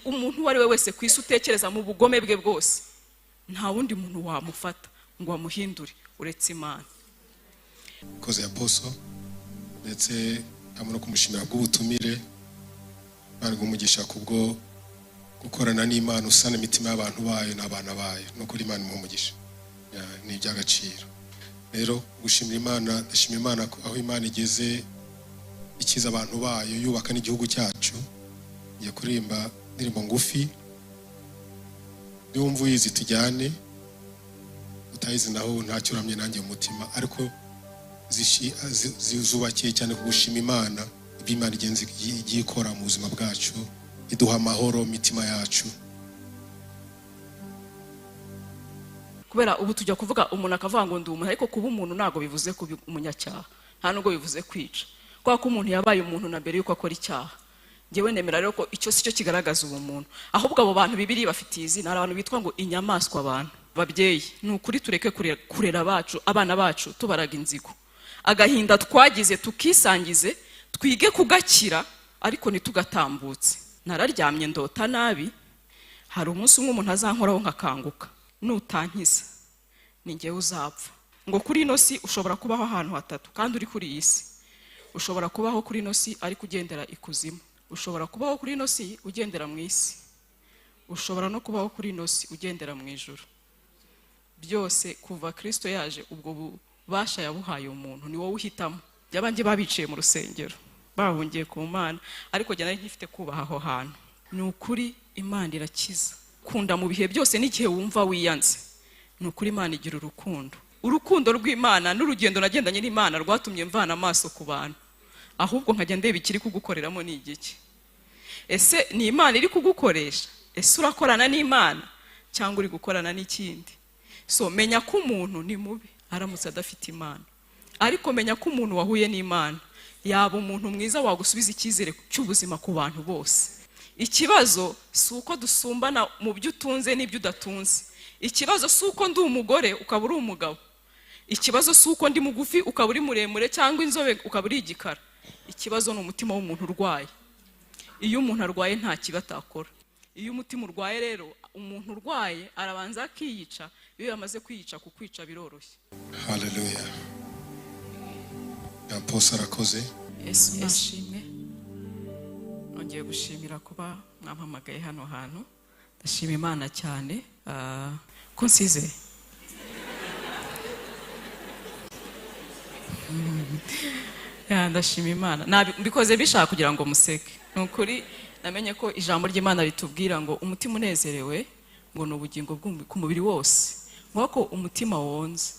umuntu wari we wese ku isi utekereza mu bugome bwe bwose nta wundi muntu wamufata ngo amuhindure uretse Imana. Koze Apostle ndetse hamwe no kumushimira bw'ubutumire bari gumugisha kubwo gukorana n'Imana usana imitima y'abantu bayo n'abana bayo no kuri Imana umugisha ni iby'agaciro. Rero gushimira Imana, ndashimira Imana aho Imana igeze ikiza abantu bayo yubaka n'igihugu cyacu. Ngiye kurimba ndirimbo ngufi yumva uyizi tujyane, utayizi naho ntacyo uramye nanjye umutima, ariko zizubakiye cyane kugushima Imana ibyo Imana igenzi igiye ikora mu buzima bwacu, iduha amahoro mitima yacu. Kubera ubu tujya kuvuga umuntu akavuga ngo ndi umuntu, ariko kuba umuntu ntago bivuze kuba umunyacyaha, nta nubwo bivuze kwica, kwa ko umuntu yabaye umuntu na mbere yuko akora icyaha. Ngewe nemera rero ko icyo si cyo kigaragaza uwo muntu, ahubwo abo bantu Bibiliya bafitiye izina, hari abantu bitwa ngo inyamaswa. Abantu babyeyi ni ukuri tureke kurera abana bacu tubaraga inzigo, agahinda twagize tukisangize, twige kugakira ariko ntitugatambutse. Nararyamye ndota nabi, hari umunsi umwe umuntu azankoraho nkakanguka, nutankiza ni ngewe uzapfa. Ngo kuri ino si ushobora kubaho ahantu hatatu kandi uri kuri iyi si. Ushobora kubaho kuri ino si ariko ugendera ikuzimu, ushobora kubaho kuri ino si ugendera mu isi, ushobora no kubaho kuri ino si ugendera mu ijuru. Byose kuva Kristo yaje ubwo bubasha yabuhaye umuntu, ni wowe uhitamo. Byabanje babiciye mu rusengero bahungiye ku Mana, ariko jya nari nkifite kubaha aho hantu. Ni ukuri Imana irakiza. Kunda mu bihe byose n'igihe wumva wiyanze. Ni ukuri Imana igira urukundo. Urukundo rw'Imana n'urugendo nagendanye n'Imana rwatumye mvana amaso ku bantu, ahubwo nkajya ndeba ikiri kugukoreramo ni igiki. Ese ni Imana iri kugukoresha? Ese urakorana n'Imana cyangwa uri gukorana n'ikindi? So menya ko umuntu ni mubi aramutse adafite Imana, ariko menya ko umuntu wahuye n'Imana yaba umuntu mwiza wagusubiza icyizere cy'ubuzima ku bantu bose. Ikibazo si uko dusumbana mu byo utunze n'ibyo udatunze. Ikibazo si uko ndi umugore ukaba uri umugabo. Ikibazo si uko ndi mugufi ukaba uri muremure cyangwa inzobe ukaba uri igikara. Ikibazo ni umutima w'umuntu urwaye. Iyo umuntu arwaye nta kibatakora. Iyo umutima urwaye rero, umuntu urwaye arabanza akiyica, iyo yamaze kwiyica kukwica biroroshye. Hallelujah. Apostle arakoze. Yesu nashimwe. Ngiye gushimira kuba mwampamagaye hano hantu. Ndashima Imana cyane ko nsize. Ndashima Imana. Mbikoze bishaka kugira ngo museke. Nukuri namenye ko ijambo ry'Imana ritubwira ngo umutima unezerewe ngo ni ubugingo ku mubiri wose. Nk'uko umutima wonze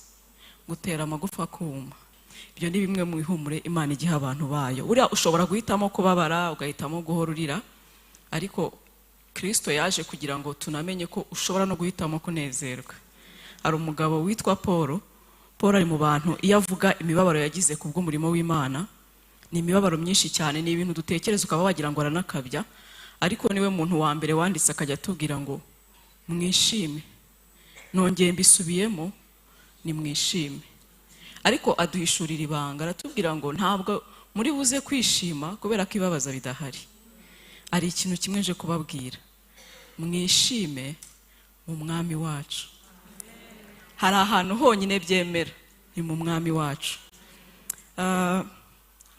gutera amagufa kuma. Ibyo ni bimwe mu ihumure Imana igiha abantu bayo. Uriya ushobora guhitamo kubabara, ugahitamo guhora urira, ariko Kristo yaje kugira ngo tunamenye ko ushobora no guhitamo kunezerwa. Hari umugabo witwa Paul ari mu bantu iyo avuga imibabaro yagize kubw'umurimo w'Imana, ni imibabaro myinshi cyane, ni ibintu dutekereza ukaba wagira ngo aranakabya, ariko niwe muntu wa mbere wanditse akajya atubwira ngo mwishime. Nongeye mbisubiyemo, ni mwishime. Ariko aduhishurira ibanga, aratubwira ngo ntabwo muri buze kwishima kubera ko ibibabaza bidahari. Ari ikintu kimwe nje kubabwira, mwishime mu mwami wacu. Hari ahantu honyine byemera, ni mu mwami wacu.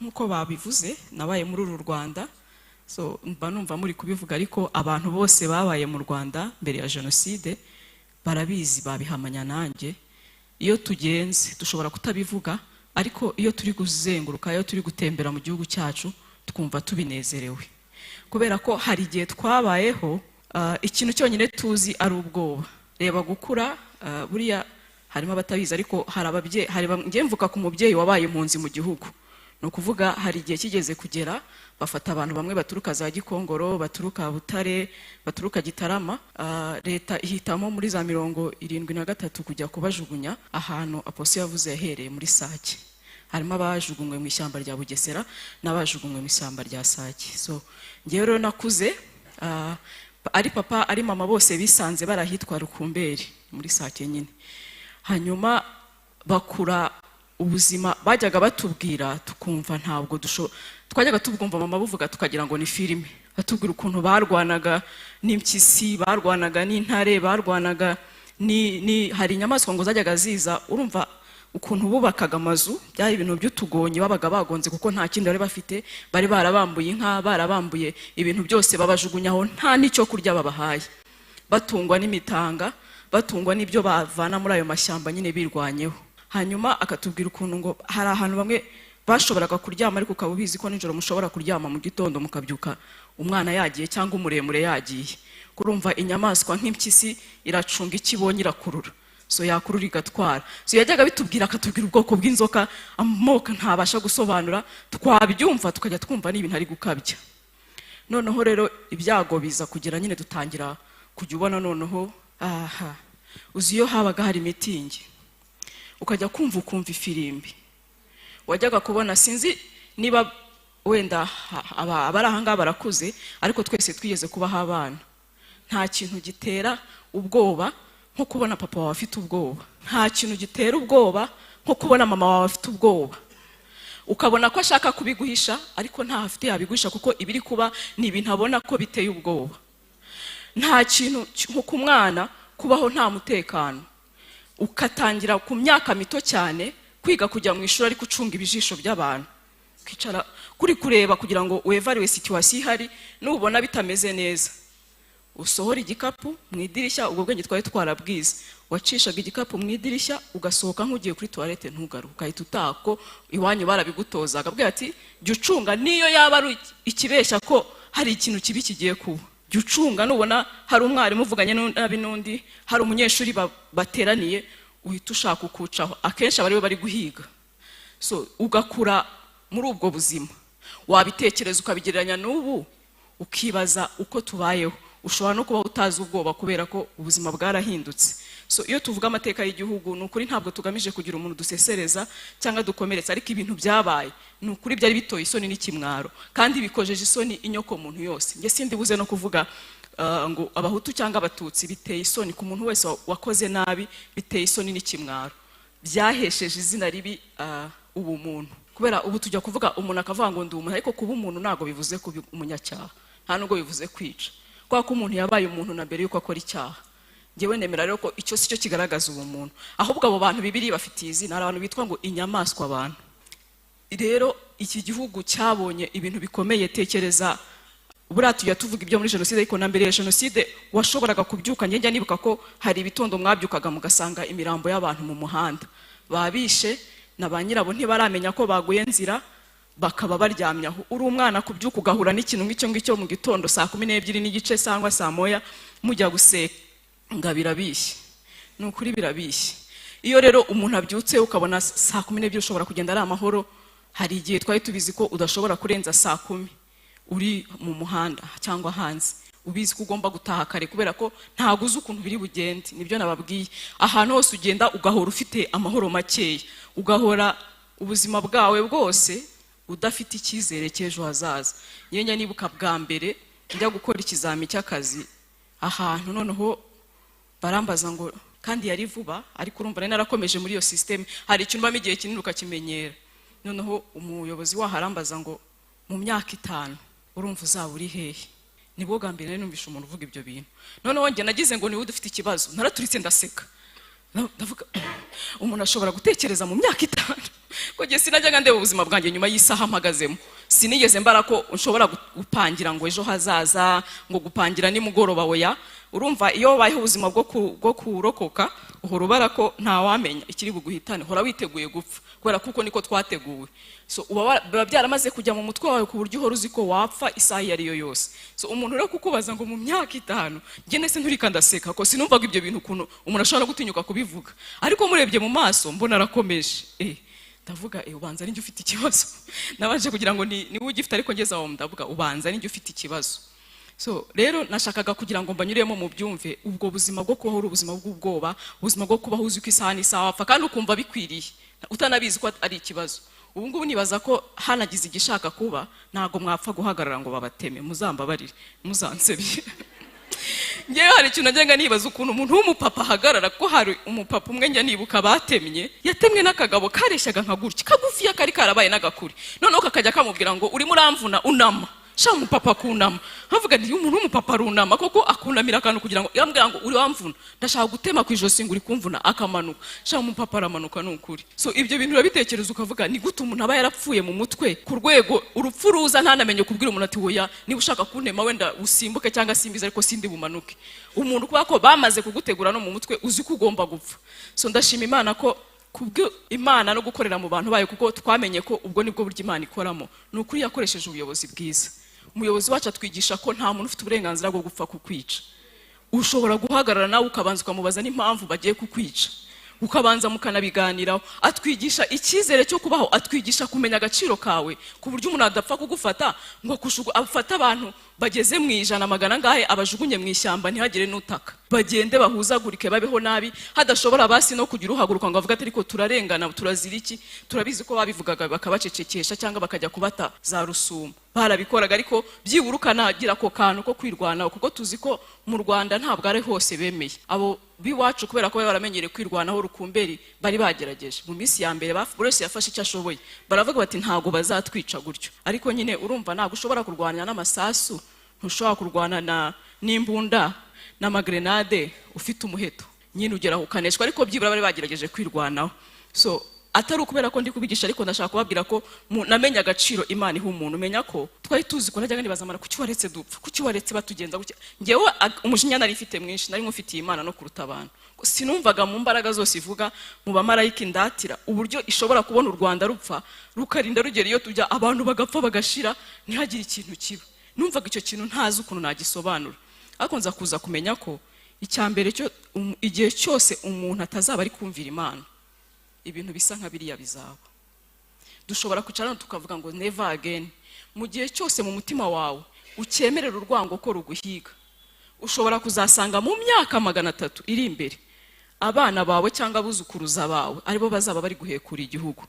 Nkuko babivuze, nabaye muri uru Rwanda, so mba numva muri kubivuga, ariko abantu bose babaye mu Rwanda mbere ya Jenoside barabizi, babihamanya nanjye. Iyo tugenze dushobora kutabivuga, ariko iyo turi kuzenguruka, iyo turi gutembera mu gihugu cyacu twumva tubinezerewe, kubera ko hari igihe twabayeho ikintu cyonyine tuzi ari ubwoba. Reba gukura, buriya harimo abatabizi, ariko hari ababyeyi, ngiye mvuka ku mubyeyi wabaye impunzi mu gihugu. No kuvuga hari igihe kigeze kugera bafata abantu bamwe baturuka za Gikongoro, baturuka Butare, baturuka Gitarama, leta ihitamo muri za 73 kujya kubajugunya ahantu Apostle yavuze yahereye muri Sake. Harimo abajugunywe mu ishyamba rya Bugesera n'abajugunywe mu ishyamba rya Sake. So ngewe rero nakuze ari papa ari mama bose bisanze barahitwa Rukumberi muri Sake nyine. Hanyuma bakura ubuzima bajyaga batubwira tukumva ntabwo twajyaga tubwumva mama buvuga tukagira ngo ni filime, atubwira ukuntu barwanaga n'impyisi, barwanaga n'intare, barwanaga hari inyamaswa ngo zajyaga ziza. Urumva ukuntu bubakaga amazu, byari ibintu by'utugonyi babaga bagonze kuko nta kindi bari bafite, bari barabambuye inka, barabambuye ibintu byose babajugunyaho, nta n'icyo kurya babahaye, batungwa n'imitanga, batungwa n'ibyo bavana muri ayo mashyamba nyine birwanyeho. Hanyuma akatubwira ukuntu ngo hari ahantu bamwe bashoboraga kuryama, ariko ukaba ubizi ko nijoro mushobora kuryama mu gitondo mukabyuka umwana yagiye cyangwa umuremure yagiye. Kurumva inyamaswa nk'impyisi iracunga ikibonye irakurura, so yakurura igatwara. So yajyaga bitubwira, akatubwira ubwoko bw'inzoka, amoko ntabasha gusobanura, twabyumva tukajya twumva n'ibintu ari gukabya. Noneho rero ibyago biza kugira nyine dutangira kujya ubona noneho uzi iyo habaga hari mitingi ukajya ukumva ifirimbi, wajyaga kubona, sinzi niba wenda abari ahangaha barakuze, ariko twese twigeze kubaho abana. Nta kintu gitera ubwoba nko kubona papa wawe afite ubwoba, nta kintu gitera ubwoba nko kubona mama wawe afite ubwoba, ukabona ko ashaka kubiguhisha ariko nta afite yabiguhisha, kuko ibiri kuba ni ibintu abona ko biteye ubwoba. Nta kintu nko ku mwana kubaho nta mutekano, ukatangira ku myaka mito cyane kwiga kujya mu ishuri ariko ucunga ibijisho by'abantu, ukicara kuri kureba kugira ngo uevariwe situation ihari, nubona bitameze neza usohora igikapu mu idirishya. Ubwo bwenge twari twarabwize, wacishaga igikapu mu idirishya ugasohoka nk'ugiye kuri toilette ntugaruka, ukahita utako iwanyu barabigutozaga, bwira ati jya ucunga niyo yaba ari ikibeshya ko hari ikintu kibi kigiye kuba, jya ucunga. Nubona hari umwarimu uvuganye n'undi, hari umunyeshuri bateraniye, uhita ushaka ukucaho, akenshi abari bari guhiga. So ugakura muri ubwo buzima, wabitekereza ukabigereranya n'ubu ukibaza uko tubayeho. Ushobora no kuba utazi ubwoba kubera ko ubuzima bwarahindutse. So iyo tuvuga amateka y'igihugu, ni ukuri ntabwo tugamije kugira umuntu dusesereza cyangwa dukomeretsa, ariko ibintu byabaye ni ukuri byari bitoye isoni n'ikimwaro, kandi bikojeje isoni inyoko muntu yose. Nge sindi buze no kuvuga ngo abahutu cyangwa abatutsi, biteye isoni ku muntu wese wakoze nabi, biteye isoni n'ikimwaro, byahesheje izina ribi ubumuntu. Kubera ubu tujya kuvuga umuntu akavuga ngo ndi umuntu, ariko kuba umuntu ntabwo bivuze kuba umunyacyaha, nta nubwo bivuze kwica, kubera ko umuntu yabaye umuntu na mbere yuko akora icyaha. Ngewe nemera rero ko icyo si cyo kigaragaza ubumuntu, ahubwo abo bantu Bibiliya bafitiye izina, hari abantu bitwa ngo inyamaswa abantu. Rero iki gihugu cyabonye ibintu bikomeye. Tekereza, buriya tujya tuvuga ibyo muri jenoside, ariko na mbere ya jenoside washoboraga kubyuka. Njye njya nibuka ko hari ibitondo mwabyukaga mugasanga imirambo y'abantu mu muhanda, babishe na ba nyirabo ntibaramenya ko baguye nzira, bakaba baryamye aho. Uri umwana kubyuka ugahura n'ikintu nk'icyo ngicyo mu gitondo saa 12:30 cyangwa saa 1 mujya gusenga, birabishye, ni ukuri birabishye. Iyo rero umuntu abyutse ukabona saa 12 ushobora kugenda ari amahoro, hari igihe twari tubizi ko udashobora kurenza saa 10 uri mu muhanda cyangwa hanze, ubizi ko ugomba gutaha kare kubera ko ntago uzi ukuntu biri bugende. Nibyo nababwiye, ahantu hose ugenda ugahora ufite amahoro makeya, ugahora ubuzima bwawe bwose udafite icyizere cy'ejo hazaza. Yenya nibuka bwa mbere njya gukora ikizami cy'akazi ahantu, noneho barambaza ngo, kandi yari vuba ariko urumva narakomeje muri iyo system, hari ikintu bamo igihe kinini ukakimenyera. Noneho umuyobozi waho arambaza ngo mu myaka 5 urumva uzaba uri hehe? Nibwo bwa mbere numvisha umuntu uvuga ibyo bintu. Noneho njye nagize ngo niwe dufite ikibazo, naraturitse ndaseka, ndavuga umuntu ashobora gutekereza mu myaka 5 ko nge sinajyaga ndeba ubuzima bwanjye nyuma y'isaha mpagazemo. Sinigeze mbara ko nshobora gupangira ngo ejo hazaza, ngo gupangira nimugoroba. Oya, urumva iyo bayeho ubuzima bwo kurokoka, uhora ubara ko nta wamenya ikiri buguhitane, hora witeguye gupfa kubera kuko niko twateguwe. So uba byaramaze kujya mu mutwe wawe ku buryo uhora uzi ko wapfa isaha iyo ariyo yose. So umuntu rero kukubaza ngo mu myaka 5, nge nese nturika ndaseka ko sinumvaga ibyo bintu ukuntu umuntu ashobora gutinyuka kubivuga, ariko murebye mu maso mbona arakomeje. Ndavuga ubanza ninjye ufite ikibazo. Nabanje kugira ngo niwe ugifite, ariko ngeze aho ndavuga ubanza ninjye ufite ikibazo. So rero nashakaga kugira ngo mbanyuremo mu byumve ubwo buzima bwo kubaho, ubuzima bw'ubwoba, ubuzima bwo kubaho uzi ko isaha n'isaha wapfa kandi ukumva bikwiriye utanabizi ko ari ikibazo. Ubu ngubu nibaza ko hanagize igishaka kuba, ntago mwapfa guhagarara ngo babateme, muzambabarire muzansebye. Ngewe hari ikintu najyaga nibaza ukuntu umuntu w'umupapa ahagarara, ko hari umupapa umwe njya nibuka batemye, yatemwe n'akagabo kareshyaga nka gutya kagufi, kari karabaye n'agakuri, noneho kakajya kamubwira ngo urimo uramvuna unama. sha umupapa kunama havuga ndi umuntu w'umupapa runama koko akunamira akantu kugira ngo yambwira ngo uri wamvuna ndashaka gutema ku ijosi ngo uri kumvuna akamanuka sha umupapa aramanuka n'ukuri. So ibyo bintu urabitekereza ukavuga ni gute umuntu aba yarapfuye mu mutwe ku rwego urupfu ruza ntanamenye kubwira umuntu ati oya niba ushaka kuntema wenda usimbuke cyangwa simbiza ariko sindi bumanuke. Umuntu kuba ko bamaze kugutegura no mu mutwe uzi ko ugomba gupfa. So ndashima Imana ko kubwo Imana no gukorera mu bantu bayo kuko twamenye ko ubwo nibwo buryo Imana ikoramo. Nukuri yakoresheje ubuyobozi bwiza. Umuyobozi wacu atwigisha ko nta muntu ufite uburenganzira bwo gupfa kukwica. Ushobora guhagarara nawe ukabanza ukamubaza n'impamvu bagiye kukwica, ukabanza mukanabiganiraho. Atwigisha icyizere cyo kubaho, atwigisha kumenya agaciro kawe ku buryo umuntu adapfa kugufata ngo afata abantu bageze mu 100 magana ngahe abajugunye mu ishyamba ntihagire n'utaka, bagende bahuzagurike babeho nabi hadashobora basi no kugira uhaguruka ngo avuga ati ariko turarengana turazira iki. Turabizi ko babivugaga bakabacecekesha cyangwa bakajya kubata za Rusumo, barabikoraga ariko byiburuka nagira ko kantu ko kwirwanaho kuko tuzi ko mu Rwanda ntabwo ari hose bemeye. Abo biwacu kubera ko baramenyere kwirwanaho rukumberi bari bagerageje mu minsi ya mbere bose yafashe icyo ashoboye, baravuga bati ntago bazatwica gutyo. Ariko nyine urumva ntago ushobora kurwanya n'amasasu, ntushobora kurwana n'imbunda n'amagrenade ufite umuheto, nyine ugera ukaneshwa. Ariko byibura bari bagerageje kwirwanaho. So atari ukubera ko ndi kubigisha ariko ndashaka kubabwira ko namenye agaciro Imana iha umuntu. Menya ko twari tuzi ko najyaga nibazamara kuki waretse dupfa, kuki waretse batugenza gutya. Ngewe umujinya nari mfite mwinshi, nari ngufitiye Imana no kuruta abantu. Sinumvaga mu mbaraga zose ivuga mu bamarayika indatira uburyo ishobora kubona u Rwanda rupfa rukarinda rugera iyo tujya abantu bagapfa bagashira ntihagire ikintu kiba. Numvaga icyo kintu ntazi ukuntu nagisobanura. Ariko nza kuza kumenya ko icyambere cyo igihe cyose umuntu atazaba ari kumvira Imana ibintu bisa nka biriya bizaba. Dushobora kwicarana tukavuga ngo never again. Mu gihe cyose mu mutima wawe ucyemerera urwango ko ruguhiga, ushobora kuzasanga mu myaka 300 iri imbere abana bawe cyangwa abuzukuruza bawe aribo bazaba bari guhekura igihugu.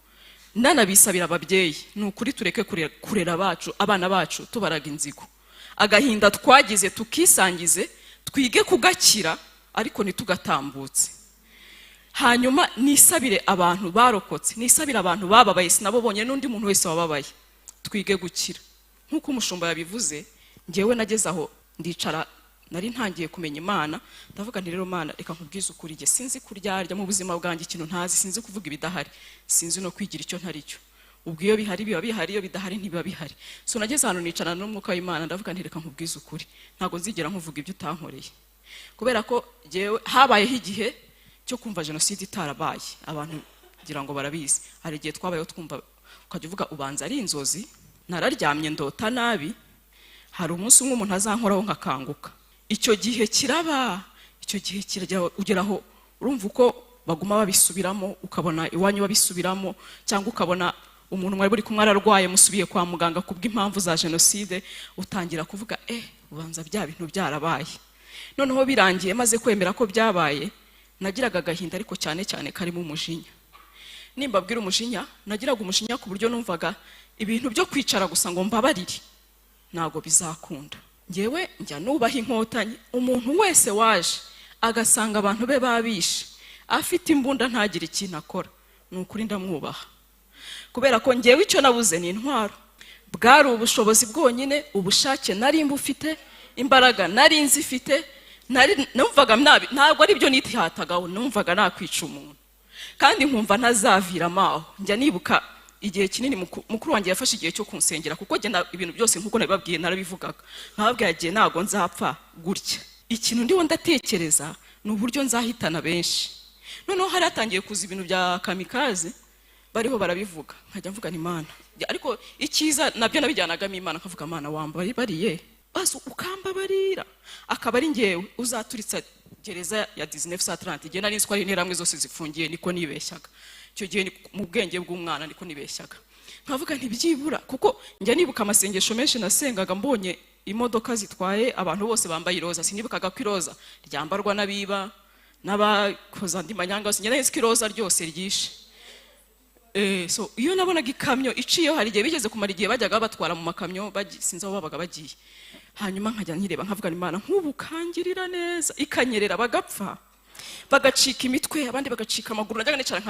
Nanabisabira ababyeyi ni ukuri tureke kurera bacu abana bacu tubaraga inzigo. Agahinda twagize tukisangize, twige kugakira ariko ntitugatambutse. Hanyuma nisabire abantu barokotse, nisabire abantu bababaye sinabo bonye n'undi muntu wese wababaye, twige gukira. Nkuko umushumba yabivuze, ngewe nageze aho ndicara nari ntangiye kumenya Imana, ndavuga nti rero Mana reka nkubwize ukuri, nge sinzi kuryarya mu buzima bwanjye ikintu ntazi, sinzi kuvuga ibidahari, sinzi no kwigira icyo ntari cyo. Ubwo iyo bihari biba bihari, iyo bidahari ntibiba bihari. So nageze hano nicarana n'umwuka w'Imana ndavuga nti reka nkubwize ukuri, ntago nzigera nkuvuga ibyo utankoreye. Kubera ko ngewe habayeho igihe cyo kumva jenoside itarabaye, abantu ngira ngo barabizi. Hari igihe twabayeho twumva ukajya uvuga ubanza ari inzozi, nararyamye ndota nabi, hari umunsi umwe umuntu azankoraho nkakanguka. Icyo gihe kiraba, icyo gihe kirajya ugeraho urumva uko baguma babisubiramo, ukabona iwanyu babisubiramo, cyangwa ukabona umuntu mwari buri kumwe ararwaye musubiye kwa muganga kubw'impamvu za jenoside, utangira kuvuga ubanza bya bintu byarabaye. Noneho birangiye maze kwemera ko byabaye, nagiraga agahinda ariko cyane cyane karimo umujinya. Nimbabwira umujinya, nagiraga umujinya ku buryo numvaga ibintu byo kwicara gusa ngo mbabarire nago bizakunda. Ngewe njya nubaha inkotanyi, umuntu wese waje agasanga abantu be babishe afite imbunda ntagire ikintu akora, nukuri ndamwubaha. Kubera ko ngewe icyo nabuze ni intwaro, bwari ubushobozi bwonyine, ubushake nari mbufite, imbaraga nari nzifite, numvaga ntabwo ari byo nitihatagaho, numvaga nakwica umuntu kandi nkumva ntazavira amaho. Njya nibuka igihe kinini mukuru wanjye yafashe igihe cyo kunsengera kuko genda ibintu byose nkuko nabibabwiye narabivugaga, nkababwiye agiye nago nzapfa gutya. Ikintu ndiho ndatekereza ni uburyo nzahitana benshi. Noneho hari hatangiye kuza ibintu bya kamikaze bariho barabivuga, nkajya mvuga ni Imana. Ariko icyiza nabyo nabijyanagamo Imana, nkavuga Imana wambaye bariye bazo ukambabarira, akaba ari ngewe uzaturitsa gereza ya 1930. Igihe nari nzi ko ari interamwe zose zifungiye, niko nibeshyaga. Icyo gihe mu bwenge bw'umwana niko nibeshyaga, nkavuga ntibyibura kuko njya nibuka amasengesho menshi nasengaga mbonye imodoka zitwaye abantu bose bambaye iroza. Sinibukaga ko iroza ryambarwa n'abiba n'abakoza andi manyanga, njya nzi ko iroza ryose ryishe. So iyo nabonaga ikamyo iciyeho, hari igihe bigeze kumara igihe bajyaga batwara mu makamyo sinzi aho babaga bagiye. Hanyuma nkajya nkireba nkavuga Imana nk'ubu kangirira neza, ikanyerera bagapfa bagacika imitwe, abandi bagacika amaguru. Najyaga nicara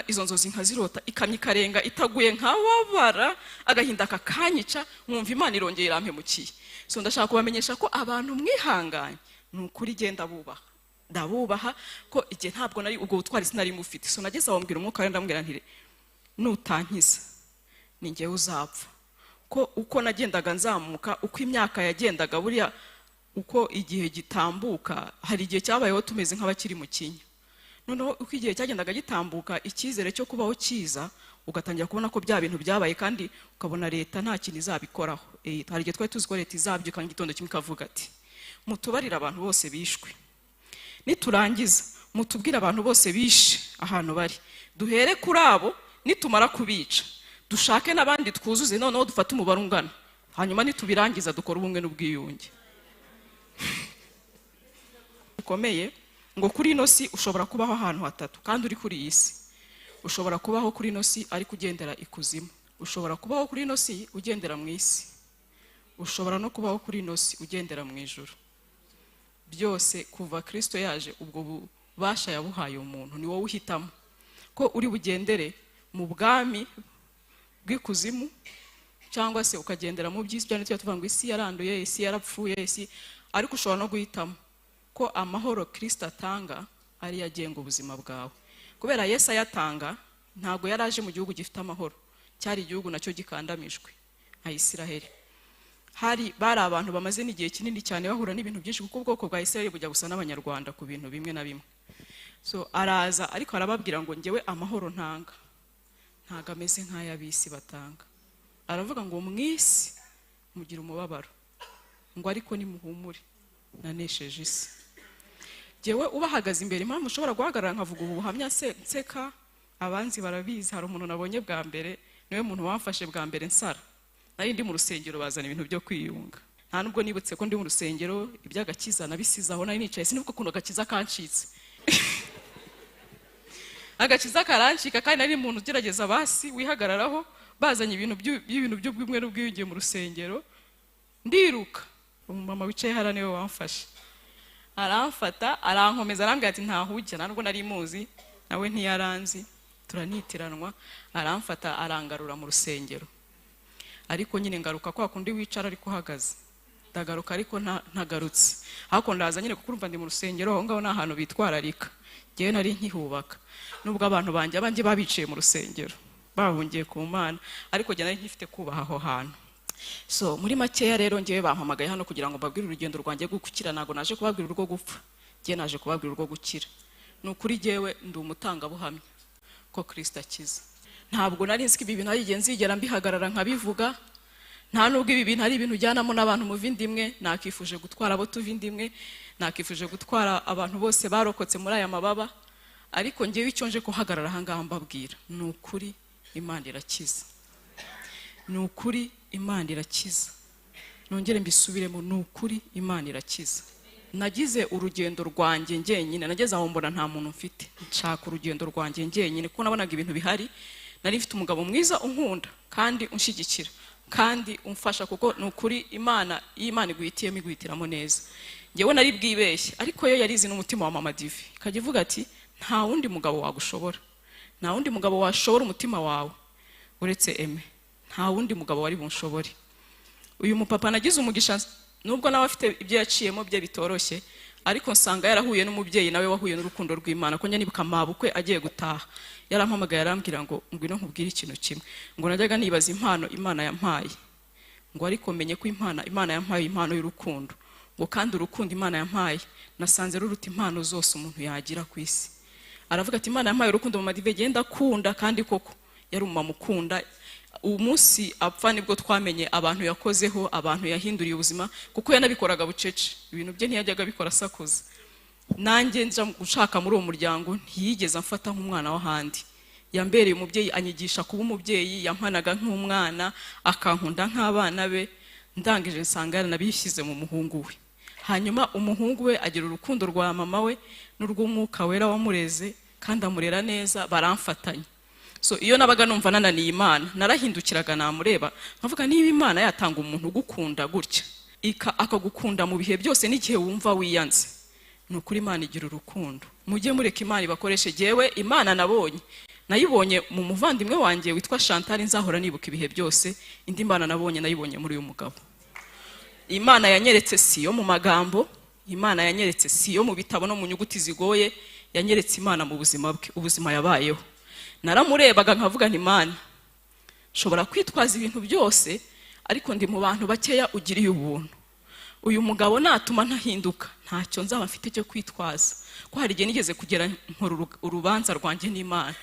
izo nzozi nkazirota ikamya ikarenga itaguye nkababara agahinda kakanyica nkumva Imana irongeye irampemukiye. So ndashaka kubamenyesha ko abantu mwihanganye nukuri genda ndabubaha ko igihe ntabwo nari ubwo butwari sinari mufite. So nageze aho mbwira umwuka ndambwira nti nutankiza ni njyewe uzapfa. Ko uko nagendaga nzamuka uko imyaka yagendaga buriya uko igihe gitambuka hari igihe cyabayeho tumeze nk'abakiri mu kinya. Noneho uko igihe cyagendaga gitambuka icyizere cyo kubaho cyiza ugatangira kubona ko bya bintu byabaye kandi ukabona leta nta kintu izabikoraho. Hari igihe twari tuzi ko leta izabyuka n'igitondo kimwe ikavuga ati mutubarire abantu bose bishwe, niturangiza mutubwire abantu bose bishe ahantu bari, duhere kuri abo nitumara kubica dushake n'abandi twuzuze noneho dufate umubare ungana, hanyuma nitubirangiza dukora ubumwe n'ubwiyunge. Bikomeye ngo kuri ino si ushobora kubaho ahantu hatatu kandi uri kuri iyi si. Ushobora kubaho kuri ino si ariko ugendera ikuzimu, ushobora kubaho kuri ino si ugendera mu isi, ushobora no kubaho kuri ino si ugendera mu ijuru. Byose kuva Kristo yaje ubwo bubasha yabuhaye umuntu, ni wowe uhitamo ko uri bugendere mu bwami bw'ikuzimu cyangwa se ukagendera mu by'isi. Byane tuvuga ngo isi yaranduye, isi yarapfuye, isi, ariko ushobora no guhitamo ko amahoro Kristo atanga ari yagenga ubuzima bwawe. Kubera Yesu ayatanga ntago yaraje mu gihugu gifite amahoro, cyari igihugu nacyo gikandamijwe nka Isiraheli. Bari abantu bamaze n'igihe kinini cyane bahura n'ibintu byinshi kuko ubwoko bwa Isiraheli bujya gusa n'abanyarwanda ku bintu bimwe na bimwe. So araza ariko arababwira ngo njyewe amahoro ntanga ntago ameze nk'ay'abisi batanga. Aravuga ngo mwisi mugira umubabaro ngo ariko nimuhumure nanesheje isi. Jewe ubahagaze imbere impamvu ushobora guhagarara nkavuga ubu buhamya nseka abanzi barabizi. Hari umuntu nabonye bwa mbere niwe muntu wamfashe bwa mbere nsara, nari ndi mu rusengero bazana ibintu byo kwiyunga, nta nubwo nibutse ko ndi mu rusengero iby'agakiza nabisizaho, nari nicaye sinibuka ukuntu agakiza kancitse. Agakiza karancika kandi nari umuntu ugerageza basi wihagararaho bazanye ibintu by'ubumwe n'ubwiyunge mu rusengero, ndiruka umumama wicaye hara niwe wamfashe, aramfata arankomeza arambwira ati ntahujya, ntabwo nari muzi nawe ntiyaranzi, turanitiranwa. Aramfata arangarura mu rusengero, ariko nyine ngaruka kwa kundi wicara ariko uhagaze, ndagaruka ariko ntagarutse. Hako ndaza nyine kuko urumva ndi mu rusengero aho ngaho n'ahantu bitwararika, ngewe nari nkihubaka nubwo abantu banjye babiciye mu rusengero bahungiye ku Mana, ariko jye nari nkifite kubaha aho hantu. So muri makeya rero ngewe bampamagaye hano kugira ngo mbabwire urugendo rwanjye rwo gukira. Ntago naje kubabwira urwo gupfa, ngewe naje kubabwira urwo gukira. Nukuri jyewe ndi umutangabuhamya ko Kristo akiza. Ntabwo nari nzi ibi bintu ari igihe nzigera mbihagarara nkabivuga, nta nubwo ibi bintu ari ibintu ujyanamo n'abantu mu vindimwe. Nakifuje gutwara abo tuvindimwe, nakifuje gutwara abantu bose barokotse muri aya mababa, ariko ngewe icyo nje kuhagarara aha ngaha mbabwira ni ukuri Imana irakiza, ni ukuri Imana irakiza. Nongere mbisubiremo, ni ukuri Imana irakiza. Nagize urugendo rwanjye njyenyine, nageze aho mbona nta muntu mfite, nshaka urugendo rwanjye njyenyine kuko nabonaga ibintu bihari. Nari mfite umugabo mwiza unkunda kandi unshigikira kandi umfasha, kuko ni ukuri Imana iguhitiyemo iguhitiramo neza. Ngewe nari bwibeshye, ariko yo yarizi n'umutima wa Mama Divi ikajya ivuga ati nta wundi mugabo wagushobora, nta wundi mugabo washobora umutima wawe uretse Eme, nta wundi mugabo wari bunshobore. Uyu mupapa nagize umugisha, nubwo nawe afite ibyo yaciyemo bye bitoroshye, ariko nsanga yarahuye n'umubyeyi nawe wahuye n'urukundo rw'Imana. Ko nibuka mabukwe agiye gutaha yarampamagaye arambwira ngo ngwino nkubwire ikintu kimwe, ngo najyaga nibaza impano Imana yampaye, ngo ariko menye ko Imana yampaye impano y'urukundo, ngo kandi urukundo Imana yampaye nasanze ruruta impano zose umuntu yagira ku isi. Aravuga ati Imana yampaye urukundo Mama Dive genda kunda, kandi koko yari umumama ukunda. Umunsi apfa nibwo twamenye abantu yakozeho, abantu yahinduriye ubuzima, kuko yanabikoraga bucece, ibintu bye ntiyajyaga bikora sakuza. Nanjye nja gushaka muri uwo muryango ntiyigeze amfata nk'umwana w'ahandi, yambereye umubyeyi, anyigisha kuba umubyeyi, yampanaga nk'umwana, akankunda nk'abana be. Ndangije nsanga yaranabishyize mu muhungu we. Hanyuma umuhungu we agira urukundo rwa mama we n'urw'Umwuka Wera wamureze kandi amurera neza, baramfatanya. So iyo nabaga numva nananiye Imana narahindukiraga namureba nkavuga niba Imana yatanga umuntu ugukunda gutya akagukunda mu bihe byose n'igihe wumva wiyanze, nukuri Imana igira urukundo. Mujye mureka Imana ibakoreshe. Jewe Imana nayibonye mu muvandimwe wanjye witwa Chantal, nzahora nibuka ibihe byose. Indi Imana nayibonye muri uyu mugabo. Imana yanyeretse si yo mu magambo, Imana yanyeretse si yo mu bitabo no mu nyuguti zigoye, yanyeretse Imana mu buzima bwe, ubuzima yabayeho. Naramurebaga nkavuga nti Imana, nshobora kwitwaza ibintu byose ariko ndi mu bantu bakeya ugiriye ubuntu. Uyu mugabo natuma ntahinduka, ntacyo nzaba mfite cyo kwitwaza. Ko hari igihe nigeze kugera urubanza rwanjye n'Imana,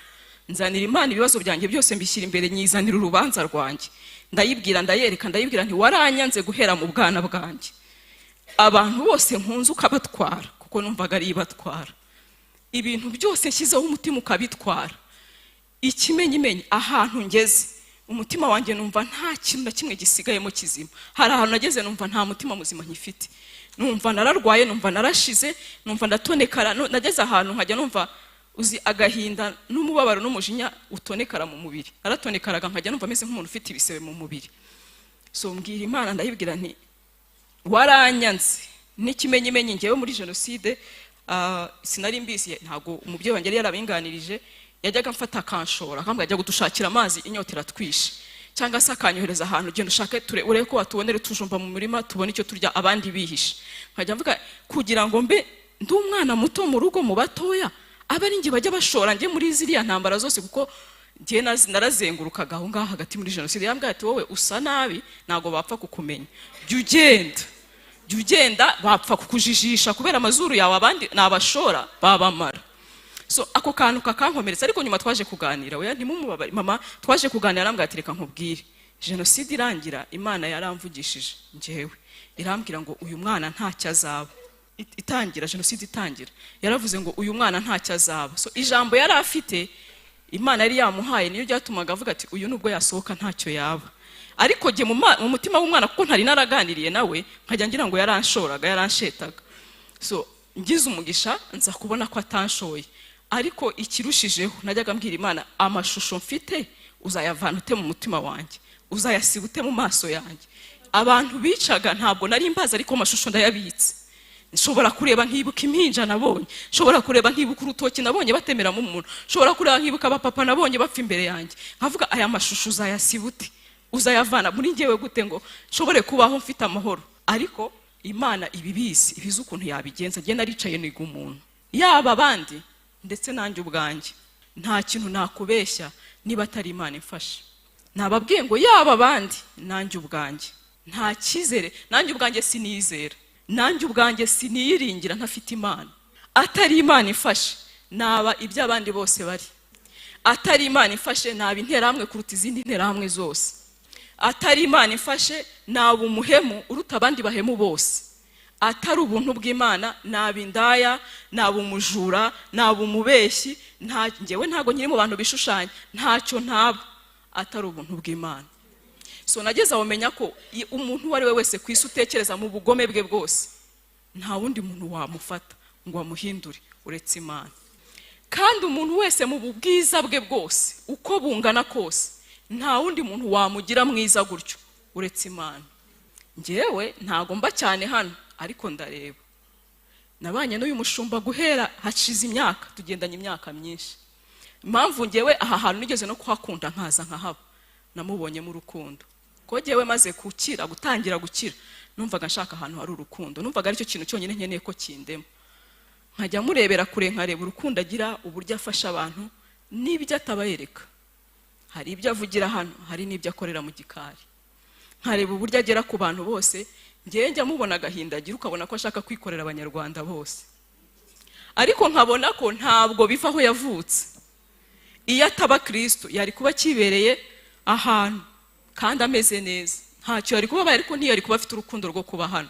nzanira Imana ibibazo byanjye byose mbishyira imbere, nyizanira urubanza rwanjye, ndayibwira ndayibwira nti waranyanze guhera mu bwana bwanjye. Abantu bose nkunze ukabatwara, kuko numvaga ari ibatwara. Ibintu byose nshyizeho umutima ukabitwara. Ikimenyimenyi ahantu ngeze, umutima wanjye numva nta kintu na kimwe gisigayemo kizima. Hari ahantu nageze numva nta mutima muzima nkifite, numva nararwaye, numva narashize, numva ndatonekara. Nageze ahantu nkajya numva uzi agahinda n'umubabaro n'umujinya utonekara mu mubiri. Naratonekaraga nkajya numva meze nk'umuntu ufite ibisebe mu mubiri. So mbwira Imana, ndayibwira nti waranyanze. N'ikimenyimenyi ngewe muri jenoside sinari mbizi, ntago umubyeyi wanjye yari yarabinganirije. Yajyaga mfata akanshora akambwira ajya gutushakira amazi, inyota iratwishe, cyangwa se akanyohereza ahantu, genda ushake urebe ko watubonere tujumba mu murima tubone icyo turya abandi bihishe. Nkajya mvuga kugira ngo mbe ndi umwana muto mu rugo mu batoya, aba ari njye bajya bashora njye muri ziriya ntambara zose, kuko njye narazengurukaga aho ngaho hagati muri jenoside. Yambwira ati wowe usa nabi, ntago bapfa kukumenya, jya ugenda bapfa kukujijisha kubera amazuru yawe, abandi nabashora babamara. So ako kantu kakankomeretsa. Ariko nyuma twaje kuganira, oya ntimumubabare mama, twaje kuganira arambwira ati reka nkubwire, jenoside irangira Imana yaramvugishije njyewe, irambwira ngo uyu mwana ntacyo azaba. Itangira jenoside itangira yaravuze ngo uyu mwana ntacyo azaba. So ijambo yari afite Imana yari yamuhaye niyo ryatumaga avuga ati uyu nubwo yasohoka ntacyo yaba. Ariko jye mu mutima w'umwana, kuko ntari naraganiriye nawe, nkajya ngira ngo yaranshoraga, yaranshetaga. So ngize umugisha nza kubona ko atanshoye. Ariko ikirushijeho najyaga mbwira Imana, amashusho mfite uzayavana ute mu mutima wanjye, uzayasiba ute mu maso yanjye. Abantu bicaga ntabwo nari mbaza, ariko amashusho ndayabitse. Nshobora kureba nkibuka impinja nabonye, nshobora kureba nkibuka urutoki nabonye batemera mu muntu, nshobora kureba nkibuka abapapa nabonye bapfa imbere yanjye. Nkavuga aya mashusho uzayasiba ute, uzayavana muri njyewe gute ngo nshobore kubaho mfite amahoro. Ariko Imana ibibizi, ibizi ukuntu yabigenza. Njye naricaye niga umuntu, yaba abandi ndetse nanjye ubwanjye. Nta kintu nakubeshya niba atari Imana imfashe. Nababwiye ngo yaba abandi nanjye ubwanjye nta cyizere, nanjye ubwanjye sinizera, nanjye ubwanjye siniyiringira ntafite Imana. Atari Imana ifashe naba ibyo abandi bose bari. Atari Imana ifashe naba interahamwe kuruta izindi nterahamwe zose. Atari Imana ifashe naba umuhemu uruta abandi bahemu bose. Atari ubuntu bw'Imana naba indaya, naba umujura, naba umubeshyi. Njyewe ntago nyiri mu bantu bishushanya, ntacyo ntaba atari ubuntu bw'Imana. So nageze aho menya ko umuntu uwo ari we wese ku isi utekereza mu bugome bwe bwose, nta wundi muntu wamufata ngo amuhindure uretse Imana. Kandi umuntu wese mu bwiza bwe bwose uko bungana kose, nta wundi muntu wamugira mwiza gutyo uretse Imana. Njyewe ntago mba cyane hano, ariko ndareba. Nabanye n'uyu mushumba guhera hashize imyaka, tugendanye imyaka myinshi. Impamvu njyewe aha hantu nigeze no kuhakunda nkaza nkahaba, namubonye mu rukundo. Ko njyewe maze gutangira gukira, numvaga nshaka ahantu hari urukundo, numvaga aricyo kintu cyonyine nkeneye ko kindema. Nkajya murebera kure, nkareba urukundo agira, uburyo afasha abantu n'ibyo atabayereka. Hari ibyo avugira hano, hari n'ibyo akorera mu gikari. Nkareba uburyo agera ku bantu bose. Njye njya mubona agahinda agira, ukabona ko ashaka kwikorera abanyarwanda bose. Ariko nkabona ko ntabwo biva aho yavutse. Iyo ataba Kristo yari kuba kibereye ahantu kandi ameze neza, ntacyo yari kuba, ariko ntiyari kuba afite urukundo rwo kuba hano.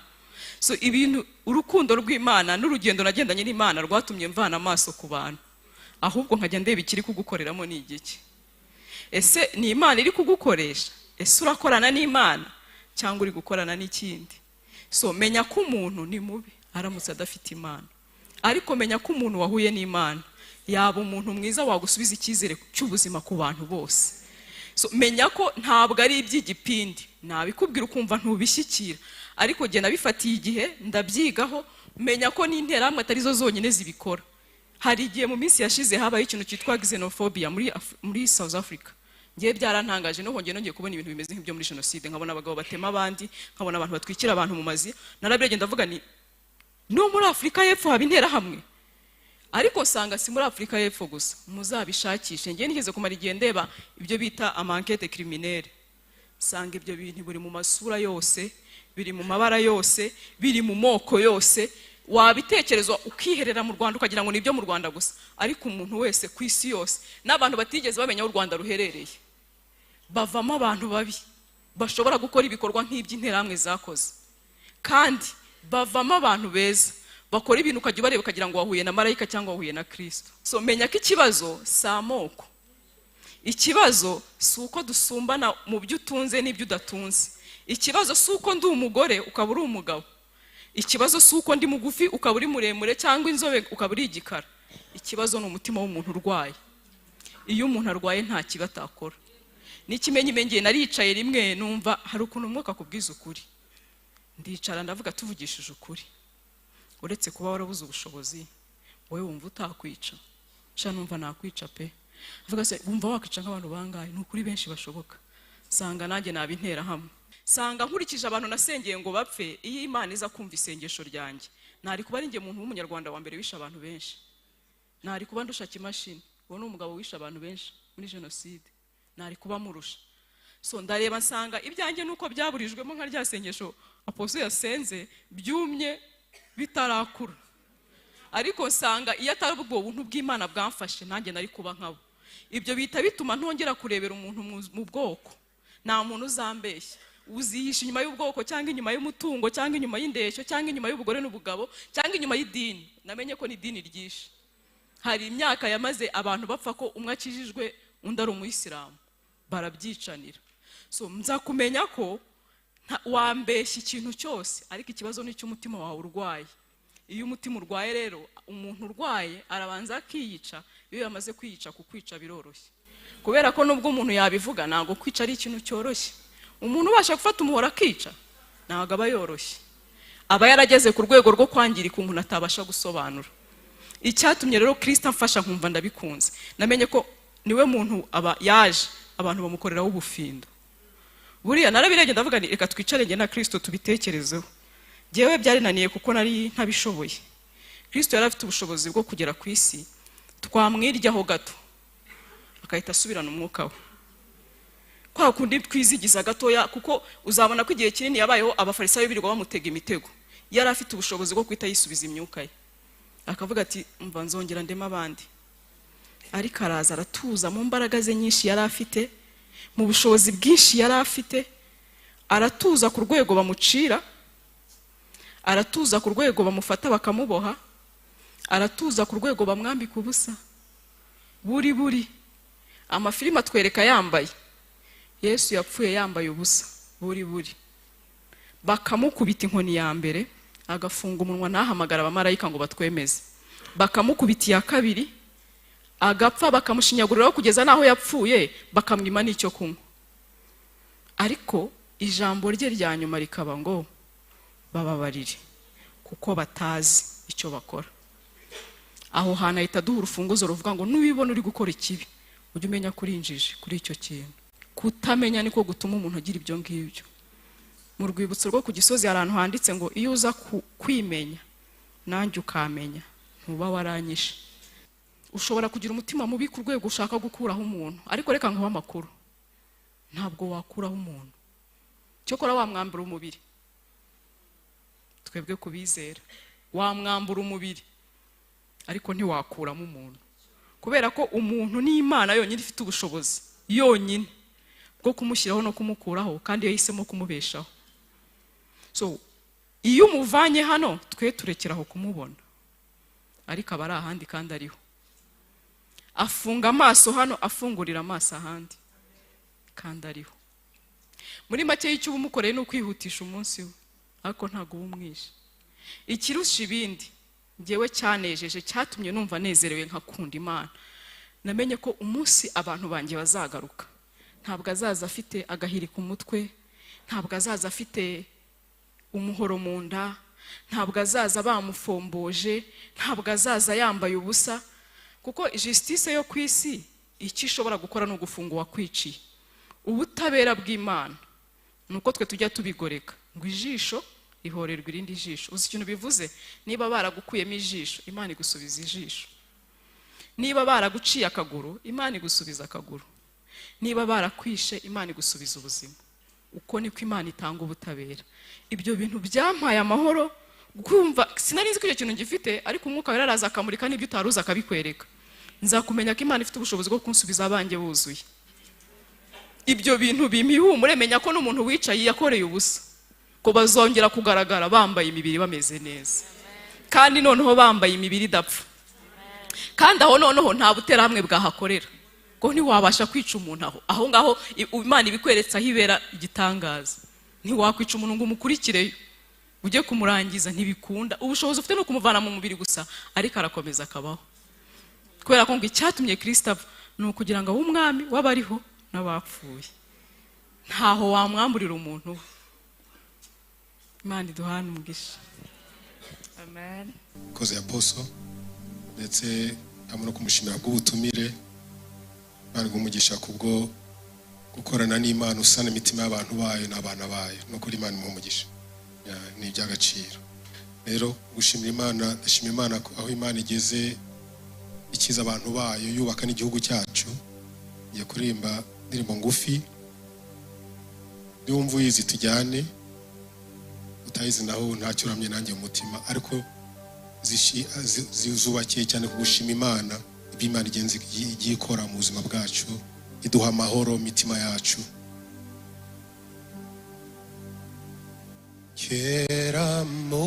So ibintu, urukundo rw'Imana n'urugendo nagendanye n'Imana rwatumye mvana amaso ku bantu, ahubwo nkajya ndeba ikiri kugukoreramo ni igiki. Ese ni Imana iri kugukoresha? Ese urakorana n'Imana cyangwa uri gukorana n'ikindi? So menya ko umuntu ni mubi aramutse adafite Imana, ariko menya ko umuntu wahuye n'Imana yaba umuntu mwiza wagusubiza icyizere cy'ubuzima ku bantu bose. So menya ko ntabwo ari iby'igipindi, nabikubwira ukumva ntubishyikira, ariko jye nabifatiye igihe ndabyigaho menya ko n'interahamwe atari zo zonyine zibikora. Hari igihe mu minsi yashize habaye ikintu cyitwa xenophobia muri South Africa. Ngiye byarantangaje no ngiye kubona ibintu bimeze nk'ibyo muri genocide, nkabona abagabo batema abandi, nkabona abantu batwikira abantu mu mazi. Narabirege ndavuga ni no muri Afrika y'Epfo haba interahamwe. Ariko sanga si muri Afrika y'Epfo gusa, muzabishakishe. Ngiye nigeze kumara igihe ndeba ibyo bita amankete criminelle. Sanga ibyo bintu buri mu masura yose, biri mu mabara yose, biri mu moko yose. Wabitekerezwa ukiherera mu Rwanda ukagira ngo nibyo mu Rwanda gusa, ariko umuntu wese ku isi yose n'abantu batigeze bamenya aho u Rwanda ruherereye bavamo abantu babi bashobora gukora ibikorwa nk'iby'interahamwe zakoze, kandi bavamo abantu beza bakora ibintu ukajya ubareba ukagira ngo wahuye na marayika cyangwa wahuye na Kristo. So menya ko ikibazo si amoko, ikibazo si uko dusumbana mu byo utunze n'ibyo udatunze, ikibazo si uko ndi umugore ukaba uri umugabo, ikibazo si uko ndi mugufi ukaba uri muremure cyangwa inzobe ukaba uri igikara. Ikibazo ni umutima w'umuntu urwaye. Iyo umuntu arwaye nta kiba atakora. N'ikimenyimenye naricaye rimwe numva hari ukuntu umwuka kubwiza ukuri, ndicara ndavuga tuvugishije ukuri, uretse kuba warabuze ubushobozi wowe wumva utakwica, sha numva nakwica pe. Avuga se wumva wakwica nk'abantu bangahe? Ni ukuri benshi bashoboka. Sanga nanjye nabintera hamwe, sanga nkurikije abantu nasengeye ngo bapfe. Iyo Imana iza kumva isengesho ryanjye, ntari kuba ari njye muntu w'umunyarwanda wa mbere wisha abantu benshi, ntari kuba ndusha kimashini. Uwo ni umugabo wisha abantu benshi muri genocide, ntari kuba murusha. So ndareba nsanga ibyanjye nuko byaburijwemo nka rya sengesho Apostle yasenze byumye bitarakura, ariko nsanga iyo atari ubwo buntu bw'Imana bwamfashe nanjye nari kuba nkabo. Ibyo bita bituma ntongera kurebera umuntu mu bwoko. Nta muntu uzambeshya uzihisha inyuma y'ubwoko cyangwa inyuma y'umutungo cyangwa inyuma y'indeshyo cyangwa inyuma y'ubugore n'ubugabo cyangwa inyuma y'idini. Namenye ko ni idini ryishe. Hari imyaka yamaze abantu bapfa ko umwe akijijwe undi ari umuyisilamu, barabyicanira. So mza kumenya ko wambeshya ikintu cyose, ariko ikibazo ni cy'umutima wawe urwaye. Iyo umutima urwaye rero, umuntu urwaye arabanza akiyica. Iyo yamaze kwiyica, kukwica biroroshye, kubera ko nubwo umuntu yabivuga ntago kwica ari ikintu cyoroshye. Umuntu ubasha gufata umuhora akica ntago aba yoroshye, aba yarageze ku rwego rwo kwangirika umuntu atabasha gusobanura. Icyatumye rero Kristo amfasha nkumva ndabikunze, namenye ko niwe muntu aba yaje abantu bamukoreraho ubufindo. Buriya narabirege ndavuga ni reka twicare nge na Kristo tubitekerezeho. Jewe byarinaniye kuko nari ntabishoboye. Kristo yari afite ubushobozi bwo kugera ku isi twamwiryaho gato akahita asubirana umwuka we. Kwa kundi twizigiza gatoya, kuko uzabona ko igihe kinini yabayeho abafarisayo birirwa bamutega imitego. Yari afite ubushobozi bwo kwita yisubiza imyuka ye, akavuga ati mva nzongera ndema abandi. Ariko araza aratuza mu mbaraga ze nyinshi yari afite, mu bushobozi bwinshi yari afite. Aratuza ku rwego bamucira, aratuza ku rwego bamufata bakamuboha, aratuza ku rwego bamwambika ubusa. Buri amafilime atwereka yambaye, Yesu yapfuye yambaye ubusa. Buri bakamukubita inkoni ya mbere agafunga umunwa nahamagara abamarayika ngo batwemeze, bakamukubita iya kabiri agapfa, bakamushinyaguriraho kugeza naho yapfuye, bakamwima n'icyo kunywa. Ariko ijambo rye rya nyuma rikaba ngo bababarire kuko batazi icyo bakora. Aho hantu ahita duha urufunguzo ruvuga ngo nubibona uri gukora ikibi ujye umenya kuri injiji kuri icyo kintu. Kutamenya niko gutuma umuntu agira ibyo ngibyo. Mu rwibutso rwo ku Gisozi ahantu handitse ngo iyo uza kwimenya nanjye ukamenya ntuba waranyishe. Ushobora kugira umutima mubi ku rwego ushaka gukuraho umuntu, ariko reka nkuba amakuru, ntabwo wakuraho umuntu. Cyokora wamwambura umubiri, twebwe kubizera wamwambura umubiri, ariko ntiwakuramo umuntu, kubera ko umuntu ni Imana yonyine ifite ubushobozi yonyine bwo kumushyiraho no kumukuraho, kandi yahisemo kumubeshaho. So iyo umuvanye hano twe turekeraho kumubona, ariko aba ari ahandi kandi ariho. Afunga amaso hano, afungurira amaso ahandi kandi ariho. Muri make y'icyo umukoreye ni ukwihutisha umunsi we, ariko ntago umwishe. Ikirusha ibindi ngewe cyanejeje, cyatumye numva nezerewe nkakunda Imana, namenye ko umunsi abantu banjye bazagaruka ntabwo azaza afite agahiri ku mutwe, ntabwo azaza afite umuhoro mu nda, ntabwo azaza bamufomboje, ntabwo azaza yambaye ubusa, kuko justice yo kwisi icyo ishobora gukora no gufunga uwakwiciye. Ubutabera bw'Imana nuko twe tujya tubigoreka ngo ijisho ihorerwa irindi jisho. Uzi ikintu bivuze? Niba baragukuyemo ijisho, Imana igusubiza ijisho. Niba baraguciye akaguru, Imana igusubiza akaguru. Niba barakwishe, Imana igusubiza ubuzima. Uko niko Imana itanga ubutabera. Ibyo bintu byampaye amahoro, kumva sinari nzi ko icyo kintu ngifite, ariko umwuka wera araza akamurika n'ibyo utaruza akabikwereka. Nzakumenya ko Imana ifite ubushobozi bwo kunsubiza abanjye buzuye. Ibyo bintu bimihumure, menya ko n'umuntu wicaye yakoreye ubusa, ko bazongera kugaragara bambaye imibiri bameze neza, kandi noneho bambaye imibiri idapfa. Kandi aho noneho nta butera hamwe bwahakorera, ko ntiwabasha kwica umuntu aho ngaho Imana ibikweretse aho ibera igitangaza. Ntiwakwica umuntu ngo umukurikireyo ujye kumurangiza, ntibikunda. Ubushobozi ufite no kumuvana mu mubiri gusa, ariko arakomeza akabaho. Kubera ko ngo icyatumye Kristo apfa ni ukugira ngo abe umwami w'abariho n'abapfuye. Ntaho wamwamburira umuntu. Imana iduhane umugisha. Amen. Koze Apostle ndetse hamwe no kumushimira bw'ubutumire, Imana igumugisha kubwo gukorana n'Imana, usana imitima y'abantu bayo n'abana bayo, no kuri Imana imumugisha ni iby'agaciro. Rero gushimira Imana, ndashimira Imana aho Imana igeze ikiza abantu bayo, yubaka n'igihugu cyacu. Ngiye kuririmba indirimbo ngufi, niwumva uyizi tujyane, utayizi naho ntacyo uramye nanjye mu mutima, ariko zubakiye cyane ku gushima Imana ibyo Imana igiye ikora mu buzima bwacu, iduha amahoro mitima yacu. Kera mu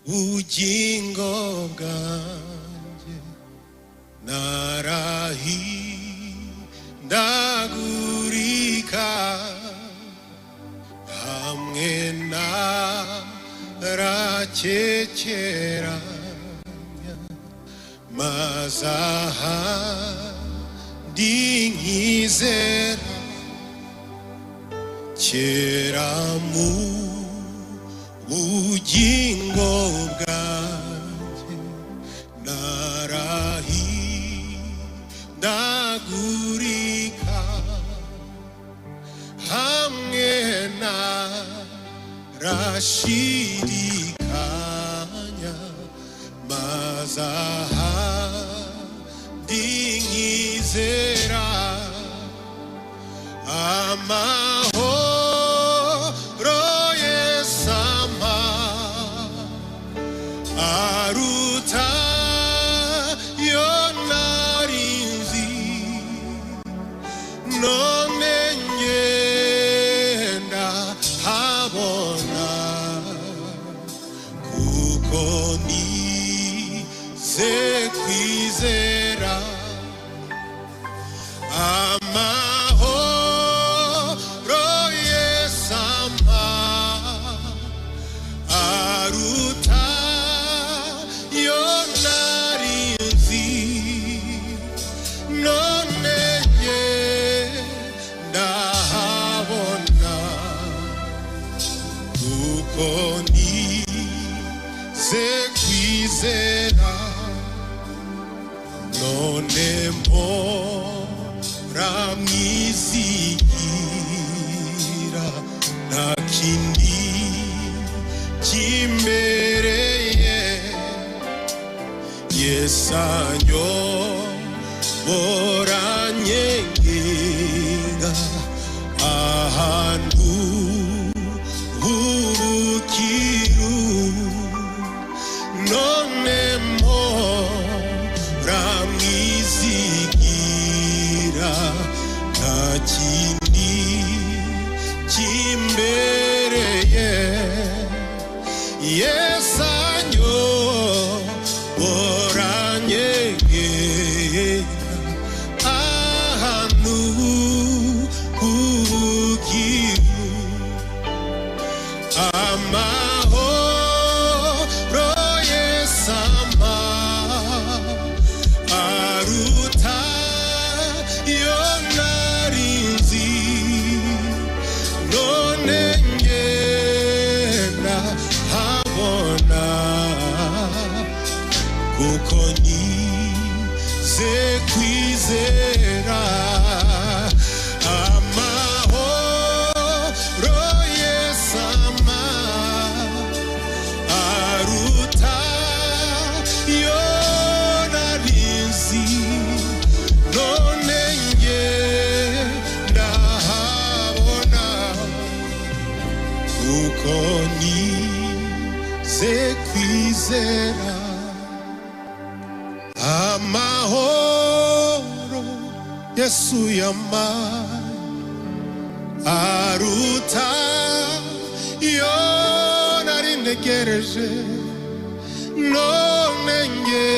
bugingo bwanjye narahindagurika, hamwe narakekeranya, maze ahandi nkizera. Kera mu bugingo bwanjye narahindagurika, hamwe narashidikanya, maze ahandi nkizera. Amahoro Yesu ampa aruta yo nari nzi, none ngenda habona, kuko nize kwizera. None mpora mwizigira, nta kindi kimbereye. Yesu anyobora nyenga ahantu h'ubukiru, none mpora mwizigira, nta kindi kimbereye. Yesu anyobora nyenga ahantu h'ubukiru, amahoro Yesu ampa aruta yo nari nzi, none ngenda kuko nize kwizera amahoro Yesu ampa aruta yo narizi none nge ndahabona kuko nize kwizera amahoro Yesu yampaye aruta yo nari ntegereje none nge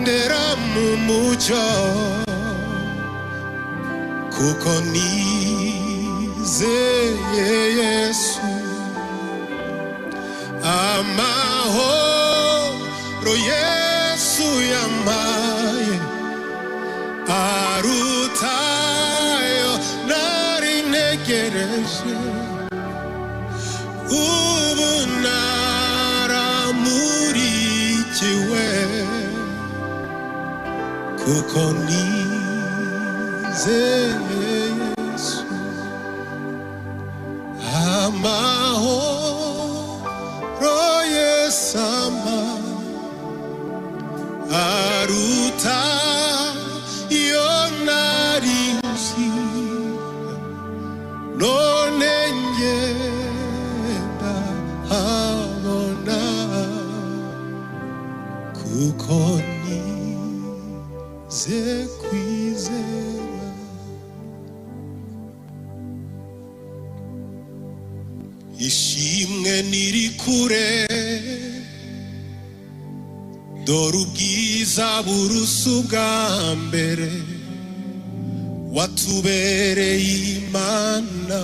ndera mu mucyo kuko nizeye Yesu amahoro Yesu yampaye arutayo nari ntegereje ubu naramurikiwe kuko nizeye Yesu amahoro Yesu ampaye aruta yo nari nzi none nge ndahabona kuko nize kwizera ishimwe niri kure dore ubwiza burusa ubwa mbere watubereye Imana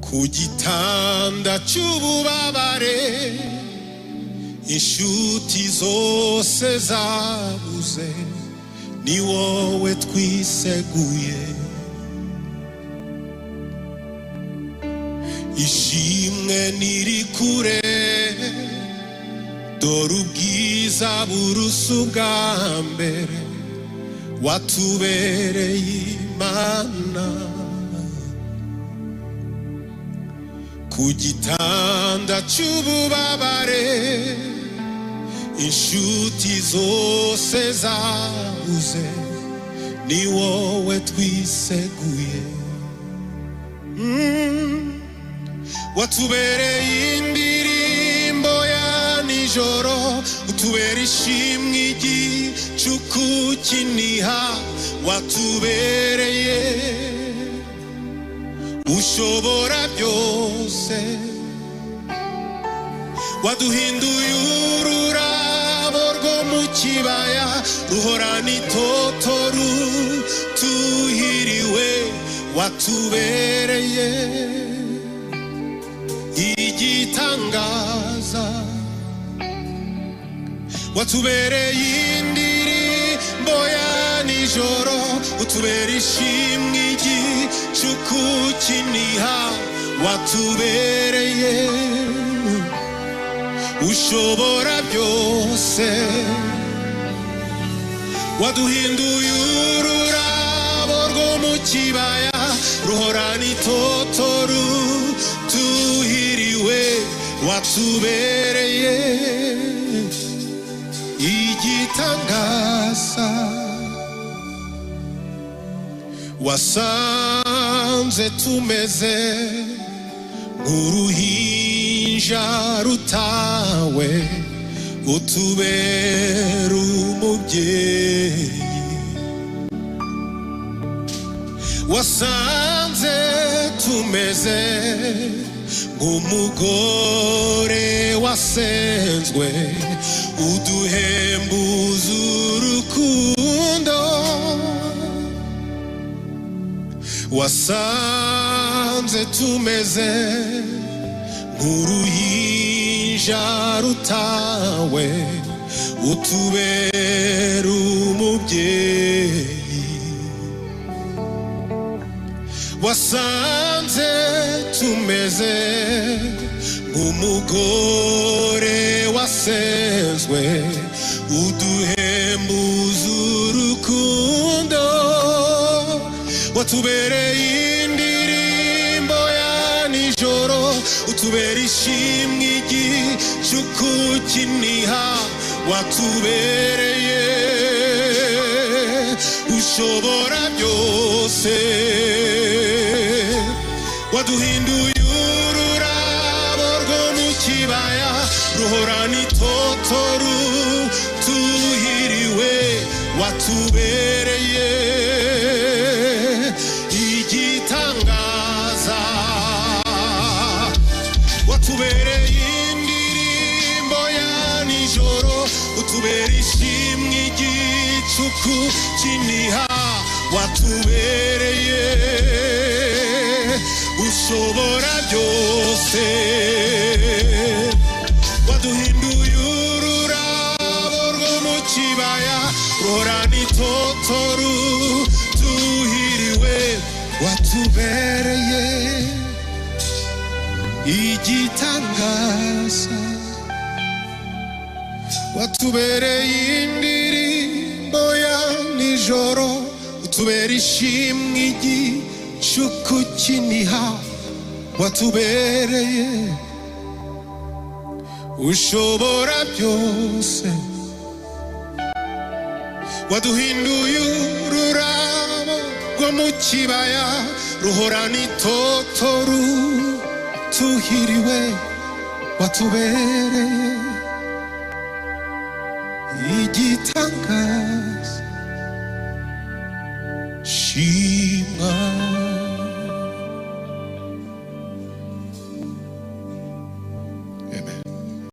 ku gitanda cy'ububabare inshuti zose zabuze ni wowe twiseguye ishimwe niri kure dore ubwiza burusa ubwa mbere watubereye Imana ku gitanda cy'ububabare inshuti zose zabuze ni wowe twiseguye watubereye indirimbo ya nijoro utubera ishimwe igicuku kiniha watubereye ushobora byose waduhinduye ururabo rwo mu kibaya ruhorana itoto rutuhiriwe watubereye igitangaza watubereye indirimbo ya nijoro utubera ishimwe igicuku kiniha watubereye ushobora byose waduhinduye ururabo rwo mu kibaya ruhorana itoto rutuhiriwe watubereye igitangaza wasanze tumeze nk'uruhinja rutawe utubera umubyeyi wasanze tumeze nk'umugore wasenzwe uduhembuza urukundo wasanze tumeze nk'uruhinja rutawe utubera umubyeyi wasanze tumeze umugore wasenzwe uduhembuza urukundo watubereye indirimbo ya nijoro utubera ishimwe igicuku kiniha watubereye ushobora byose waduhinduye ururabo rwo mu kibaya ruhorana itoto rutuhiriwe watubereye igitangaza watubereye indirimbo ya nijoro utubera ishimwe igicuku kiniha watubereye ushobora byose waduhinduye ururabo rwo mu kibaya ruhorana itoto rutuhiriwe watubereye igitangaza watubereye indirimbo ya nijoro utubera ishimwe igicuku kiniha watubereye ushobora byose waduhinduye ururabo rwo mu kibaya ruhorana itoto rutuhiriwe watubereye igitangaza